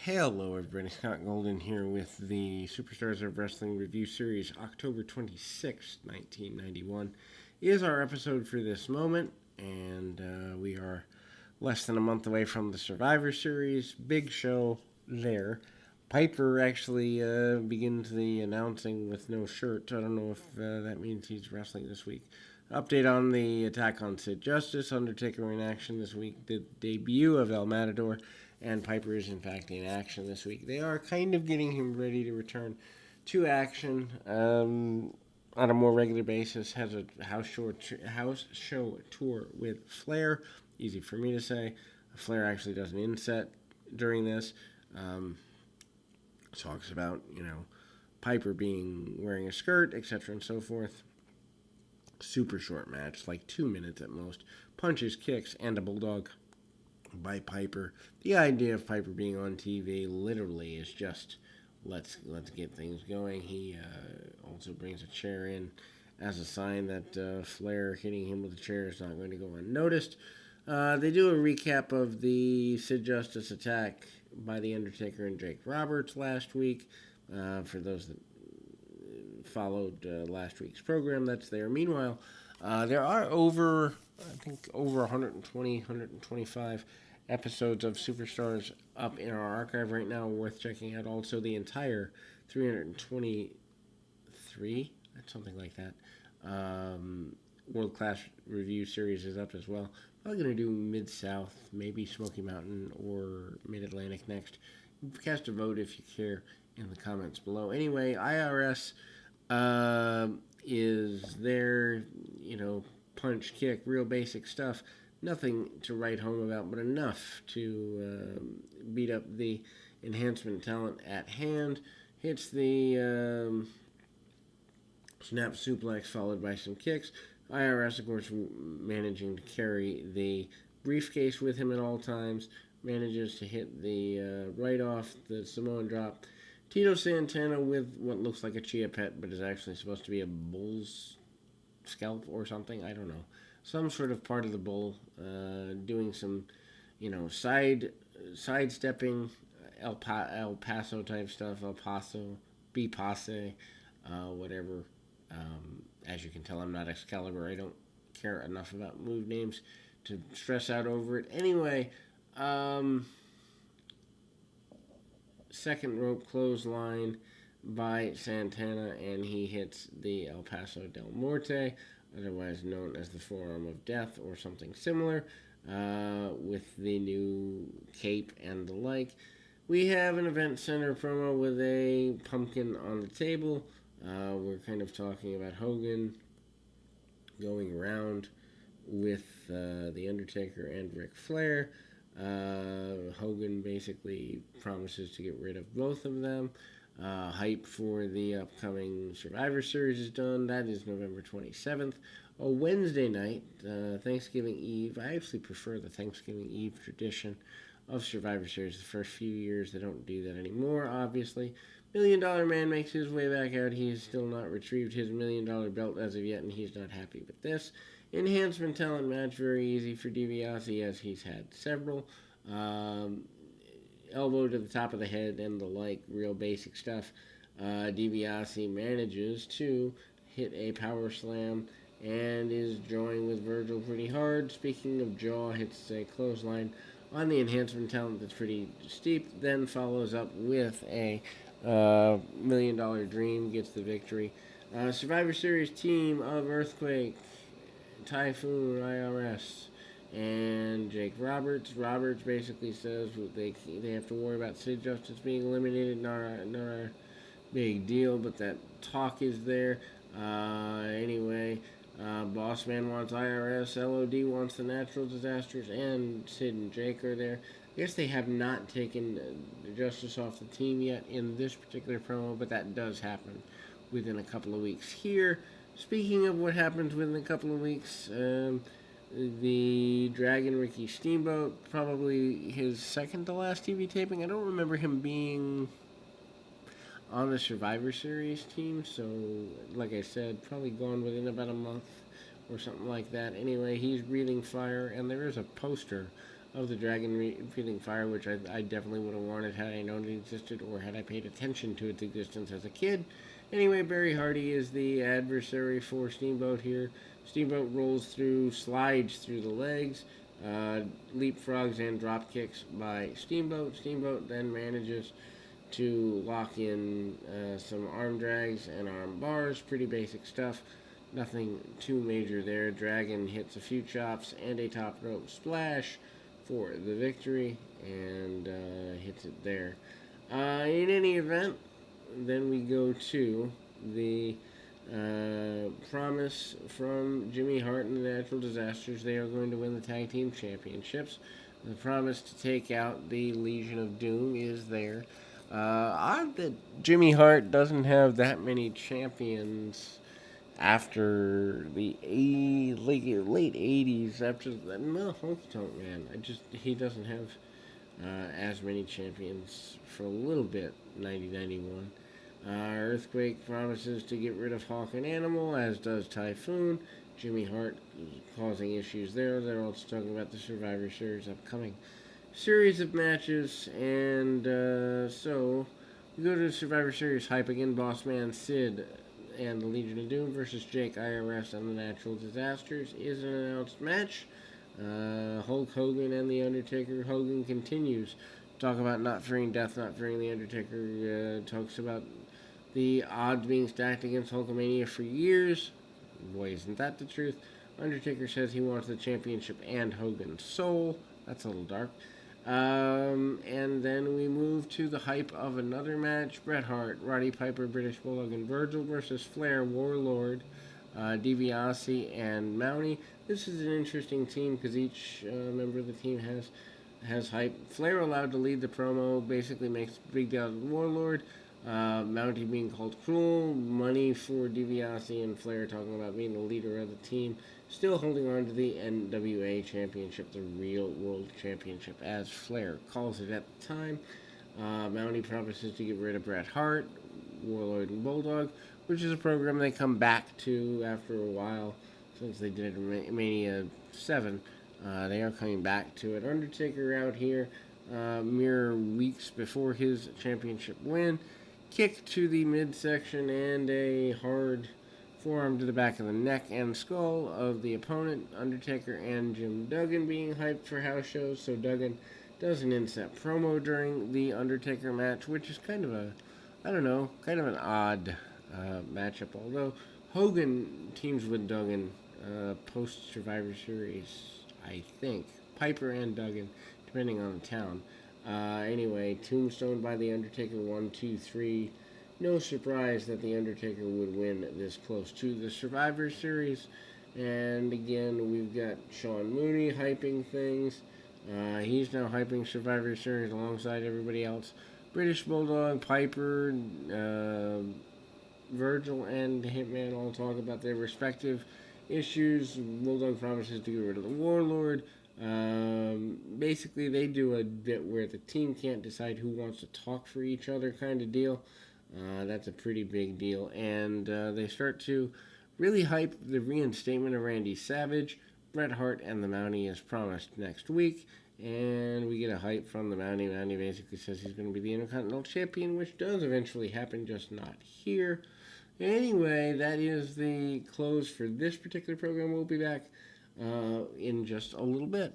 Hello, everybody. Scott Golden here with the Superstars of Wrestling Review Series, October 26th, 1991. Is our episode for this moment, and we are less than a month away from the Survivor Series. Big show there. Piper actually begins the announcing with no shirt. I don't know if that means he's wrestling this week. Update on the attack on Sid Justice. Undertaker in action this week. The debut of El Matador. And Piper is, in fact, in action this week. They are kind of getting him ready to return to action on a more regular basis. Has a house show tour with Flair. Easy for me to say. Flair actually does an inset during this. Talks about, Piper wearing a skirt, etc. and so forth. Super short match, like 2 minutes at most. Punches, kicks, and a bulldog by Piper. The idea of Piper being on TV literally is just let's get things going. He also brings a chair in as a sign that Flair hitting him with a chair is not going to go unnoticed. They do a recap of the Sid Justice attack by The Undertaker and Jake Roberts last week. For those that followed last week's program, that's there. Meanwhile, there are over 120, 125 episodes of Superstars up in our archive right now, worth checking out. Also, the entire 323, something like that, World Class Review series is up as well. Probably going to do Mid-South, maybe Smoky Mountain, or Mid-Atlantic next. Cast a vote if you care in the comments below. Anyway, IRS is there, punch, kick, real basic stuff. Nothing to write home about, but enough to beat up the enhancement talent at hand. Hits the snap suplex followed by some kicks. IRS, of course, managing to carry the briefcase with him at all times. Manages to hit the right off the Samoan drop. Tito Santana with what looks like a chia pet, but is actually supposed to be a bull's scalp or something. I don't know. Some sort of part of the bull, doing some, sidestepping, El Paso type stuff, El Paso, Be Passe, whatever. As you can tell, I'm not Excalibur. I don't care enough about move names to stress out over it. Anyway, second rope clothesline by Santana, and he hits the El Paso del Morte, otherwise known as the Forearm of Death or something similar, with the new cape and the like. We have an Event Center promo with a pumpkin on the table. We're kind of talking about Hogan going around with The Undertaker and Ric Flair. Hogan basically promises to get rid of both of them. Hype for the upcoming Survivor Series is done. That is November 27th. A Wednesday night, Thanksgiving Eve. I actually prefer the Thanksgiving Eve tradition of Survivor Series. The first few years, they don't do that anymore, obviously. $1 Million Man makes his way back out. He has still not retrieved his $1 million belt as of yet, and he's not happy with this. Enhancement talent match, very easy for DiBiase, as he's had several. Elbow to the top of the head and the like, real basic stuff. DiBiase manages to hit a power slam and is jawing with Virgil pretty hard. Speaking of jaw, hits a clothesline on the enhancement talent that's pretty steep, then follows up with a $1 Million Dream, gets the victory. Survivor Series team of Earthquake, Typhoon, IRS, and Jake Roberts. Roberts basically says they have to worry about Sid Justice being eliminated. Not a big deal, but that talk is there. Anyway, Boss Man wants IRS, LOD wants the Natural Disasters, and Sid and Jake are there. I guess they have not taken Justice off the team yet in this particular promo, but that does happen within a couple of weeks here. Speaking of what happens within a couple of weeks, the Dragon Ricky Steamboat, probably his second to last TV taping. I don't remember him being on the Survivor Series team, so like I said, probably gone within about a month or something like that. Anyway, he's breathing fire, and there is a poster of the dragon breathing fire, which I definitely would have wanted had I known it existed or had I paid attention to its existence as a kid. Anyway, Barry Hardy is the adversary for Steamboat here. Steamboat rolls through, slides through the legs, uh, leapfrogs and drop kicks by Steamboat. Steamboat then manages to lock in some arm drags and arm bars. Pretty basic stuff. Nothing too major there. Dragon hits a few chops and a top rope splash for the victory and hits it there. In any event, then we go to the promise from Jimmy Hart and the Natural Disasters. They are going to win the Tag Team Championships. The promise to take out the Legion of Doom is there. Odd that Jimmy Hart doesn't have that many champions after the late 80s. After no, Honky Tonk Man. He doesn't have as many champions for a little bit. 90-91. Earthquake promises to get rid of Hawk and Animal, as does Typhoon. Jimmy Hart causing issues there. They're also talking about the Survivor Series upcoming series of matches, and so we go to the Survivor Series hype again. Bossman Sid and the Legion of Doom versus Jake IRS and the Natural Disasters is an announced match. Hulk Hogan and The Undertaker. Hogan continues to talk about not fearing death, not fearing The Undertaker. Talks about the odds being stacked against Hulkamania for years. Boy, isn't that the truth? Undertaker says he wants the championship and Hogan's soul. That's a little dark. And then we move to the hype of another match. Bret Hart, Roddy Piper, British Bulldog, and Virgil versus Flair, Warlord, DiBiase, and Mountie. This is an interesting team because each member of the team has hype. Flair allowed to lead the promo, basically makes a big deal out of the Warlord. Mountie being called cruel, money for DiBiase and Flair talking about being the leader of the team. Still holding on to the NWA Championship, the real World Championship, as Flair calls it at the time. Mountie promises to get rid of Bret Hart, Warlord, and Bulldog, which is a program they come back to after a while, since they did it in Mania 7. They are coming back to it. Undertaker out here, mere weeks before his championship win. Kick to the midsection and a hard forearm to the back of the neck and skull of the opponent. Undertaker and Jim Duggan being hyped for house shows, so Duggan does an inset promo during the Undertaker match, which is kind of an odd matchup, although Hogan teams with Duggan post Survivor Series, I think. Piper and Duggan, depending on the town. Anyway, Tombstone by The Undertaker, 1, 2, 3. No surprise that The Undertaker would win this close to the Survivor Series. And again, we've got Sean Mooney hyping things. He's now hyping Survivor Series alongside everybody else. British Bulldog, Piper, Virgil, and Hitman all talk about their respective issues. Bulldog promises to get rid of the Warlord. Basically, they do a bit where the team can't decide who wants to talk for each other kind of deal. That's a pretty big deal. And they start to really hype the reinstatement of Randy Savage. Bret Hart and the Mountie as promised next week. And we get a hype from the Mountie. Mountie basically says he's going to be the Intercontinental Champion, which does eventually happen, just not here. Anyway, that is the close for this particular program. We'll be back in just a little bit.